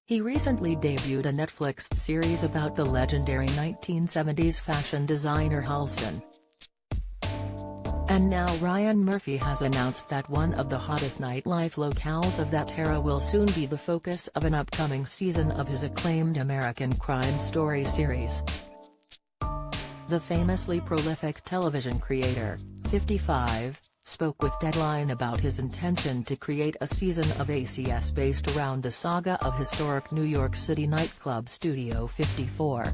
He recently debuted a Netflix series about the legendary 1970s fashion designer Halston. And now Ryan Murphy has announced that one of the hottest nightlife locales of that era will soon be the focus of an upcoming season of his acclaimed American Crime Story series. The famously prolific television creator, 55, spoke with Deadline about his intention to create a season of ACS based around the saga of historic New York City nightclub Studio 54.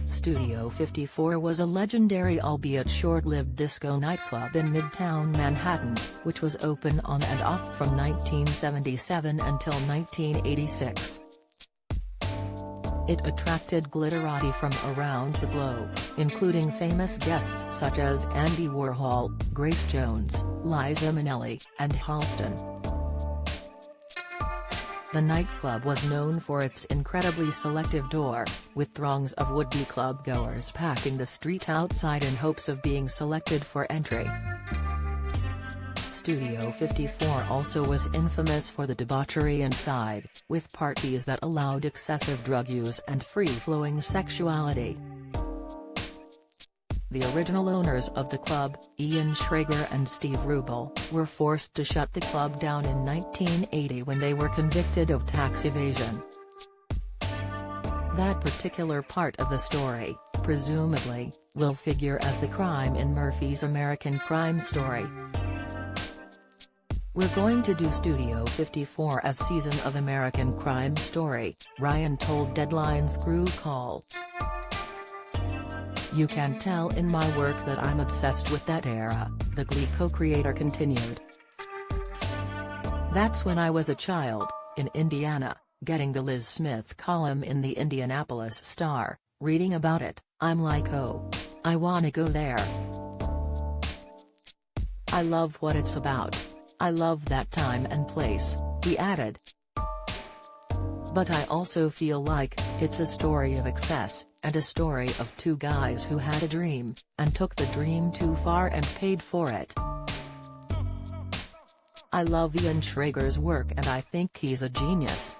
Studio 54 was a legendary albeit short-lived disco nightclub in Midtown Manhattan, which was open on and off from 1977 until 1986. It attracted glitterati from around the globe, including famous guests such as Andy Warhol, Grace Jones, Liza Minnelli, and Halston. The nightclub was known for its incredibly selective door, with throngs of would-be club-goers packing the street outside in hopes of being selected for entry. Studio 54 also was infamous for the debauchery inside, with parties that allowed excessive drug use and free-flowing sexuality. The original owners of the club, Ian Schrager and Steve Rubel, were forced to shut the club down in 1980 when they were convicted of tax evasion. That particular part of the story, presumably, will figure as the crime in Murphy's American Crime Story. "We're going to do Studio 54 as season of American Crime Story," Ryan told Deadline's Crew Call. "You can tell in my work that I'm obsessed with that era," the Glee co-creator continued. "That's when I was a child, in Indiana, getting the Liz Smith column in the Indianapolis Star, reading about it, I'm like, oh, I wanna go there. I love what it's about. I love that time and place," he added. "But I also feel like it's a story of excess, and a story of two guys who had a dream, and took the dream too far and paid for it. I love Ian Schrager's work and I think he's a genius.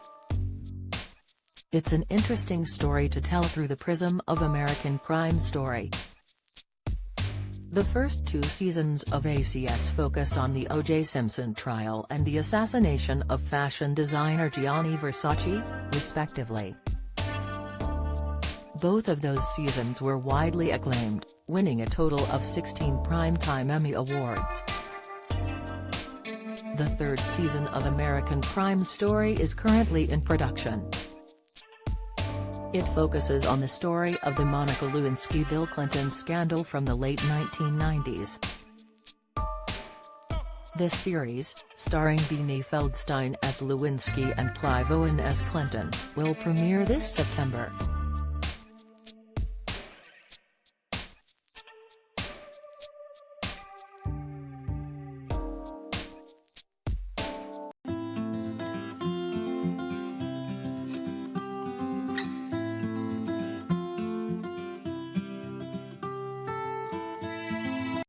It's an interesting story to tell through the prism of American Crime Story." The first two seasons of ACS focused on the O.J. Simpson trial and the assassination of fashion designer Gianni Versace, respectively. Both of those seasons were widely acclaimed, winning a total of 16 Primetime Emmy Awards. The third season of American Crime Story is currently in production. It focuses on the story of the Monica Lewinsky-Bill Clinton scandal from the late 1990s. This series, starring Beanie Feldstein as Lewinsky and Clive Owen as Clinton, will premiere this September.